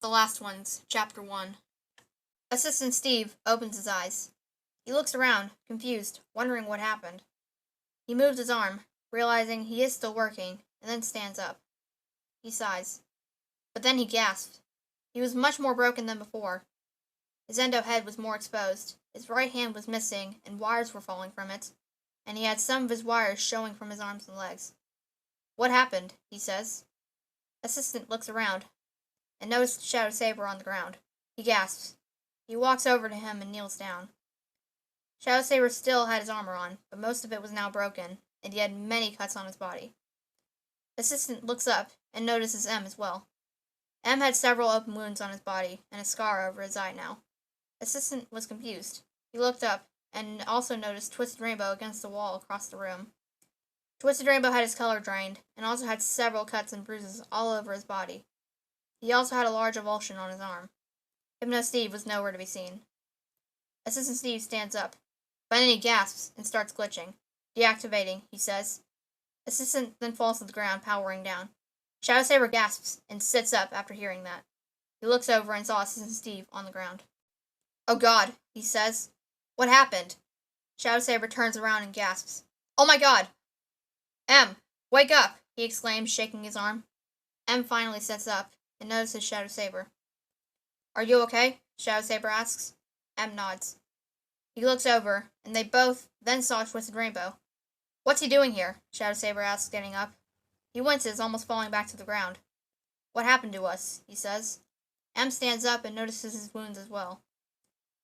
The last ones, Chapter 1. Assistant Steve opens his eyes. He looks around, confused, wondering what happened. He moves his arm, realizing he is still working, and then stands up. He sighs. But then he gasps. He was much more broken than before. His endo head was more exposed, his right hand was missing, and wires were falling from it, and he had some of his wires showing from his arms and legs. What happened? He says. Assistant looks around, and notices Shadow Sabre on the ground. He gasps. He walks over to him and kneels down. Shadow Sabre still had his armor on, but most of it was now broken, and he had many cuts on his body. Assistant looks up and notices M as well. M had several open wounds on his body, and a scar over his eye now. Assistant was confused. He looked up, and also noticed Twisted Rainbow against the wall across the room. Twisted Rainbow had his color drained, and also had several cuts and bruises all over his body. He also had a large avulsion on his arm. Hypno Steve was nowhere to be seen. Assistant Steve stands up, but then he gasps and starts glitching. Deactivating, he says. Assistant then falls to the ground, powering down. Shadow Sabre gasps and sits up after hearing that. He looks over and saw Assistant Steve on the ground. Oh God, he says. What happened? Shadow Sabre turns around and gasps. Oh my God! M, wake up! He exclaims, shaking his arm. M finally sits up and notices Shadow Sabre. Are you okay? Shadow Sabre asks. M nods. He looks over, and they both then saw Twisted Rainbow. What's he doing here? Shadow Sabre asks, getting up. He winces, almost falling back to the ground. What happened to us? He says. M stands up and notices his wounds as well.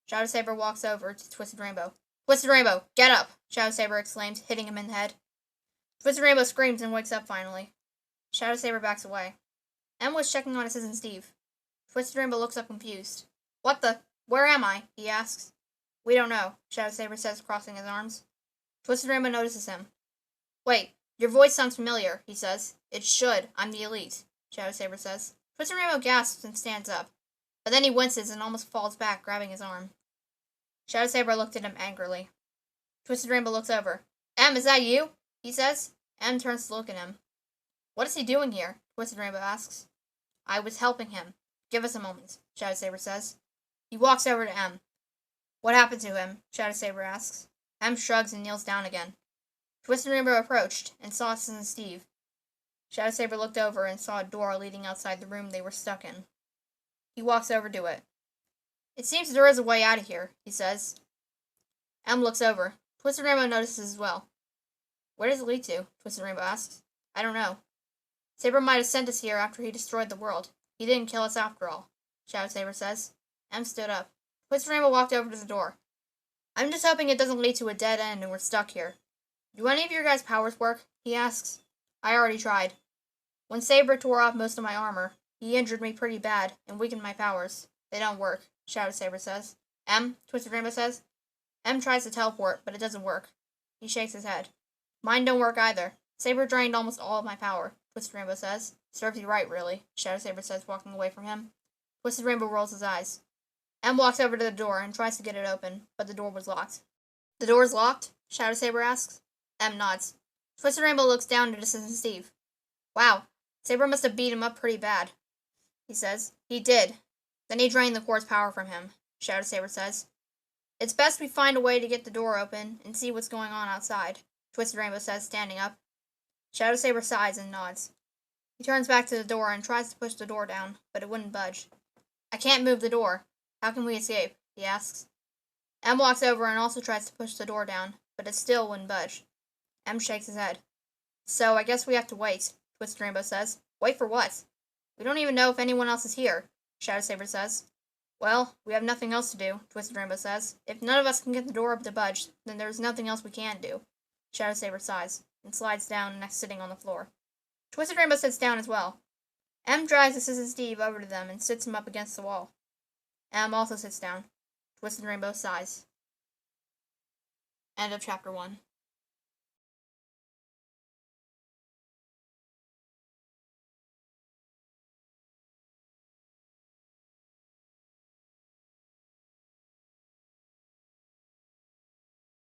Shadow Sabre walks over to Twisted Rainbow. Twisted Rainbow, get up! Shadow Sabre exclaims, hitting him in the head. Twisted Rainbow screams and wakes up finally. Shadow Sabre backs away. M was checking on Assistant Steve. Twisted Rainbow looks up confused. What the? Where am I? He asks. We don't know, Shadow Sabre says, crossing his arms. Twisted Rainbow notices him. Wait, your voice sounds familiar, he says. It should. I'm the elite, Shadow Sabre says. Twisted Rainbow gasps and stands up, but then he winces and almost falls back, grabbing his arm. Shadow Sabre looked at him angrily. Twisted Rainbow looks over. M, is that you? He says. M turns to look at him. What is he doing here? Twisted Rainbow asks. I was helping him. Give us a moment, Shadow Sabre says. He walks over to M. What happened to him? Shadow Sabre asks. M shrugs and kneels down again. Twisted Rainbow approached and saw Assistant Steve. Shadow Sabre looked over and saw a door leading outside the room they were stuck in. He walks over to it. It seems there is a way out of here, he says. M looks over. Twisted Rainbow notices as well. Where does it lead to? Twisted Rainbow asks. I don't know. Sabre might have sent us here after he destroyed the world. He didn't kill us after all, Shadow Sabre says. M stood up. Twisted Rainbow walked over to the door. I'm just hoping it doesn't lead to a dead end and we're stuck here. Do any of your guys' powers work? He asks. I already tried. When Sabre tore off most of my armor, he injured me pretty bad and weakened my powers. They don't work, Shadow Sabre says. M, Twisted Rainbow says. M tries to teleport, but it doesn't work. He shakes his head. Mine don't work either. Sabre drained almost all of my power, Twisted Rainbow says. Serves you right, really, Shadow Sabre says, walking away from him. Twisted Rainbow rolls his eyes. M walks over to the door and tries to get it open, but the door was locked. The door's locked? Shadow Sabre asks. M nods. Twisted Rainbow looks down at Assistant Steve. Wow, Sabre must have beat him up pretty bad, he says. He did. Then he drained the core's power from him, Shadow Sabre says. It's best we find a way to get the door open and see what's going on outside, Twisted Rainbow says, standing up. Shadow Sabre sighs and nods. He turns back to the door and tries to push the door down, but it wouldn't budge. I can't move the door. How can we escape? He asks. M walks over and also tries to push the door down, but it still wouldn't budge. M shakes his head. So I guess we have to wait, Twisted Rainbow says. Wait for what? We don't even know if anyone else is here, Shadow Sabre says. Well, we have nothing else to do, Twisted Rainbow says. If none of us can get the door up to budge, then there's nothing else we can do. Shadow Sabre sighs and slides down next, sitting on the floor. Twisted Rainbow sits down as well. M drives Assistant Steve over to them and sits him up against the wall. M also sits down. Twisted Rainbow sighs. End of Chapter 1.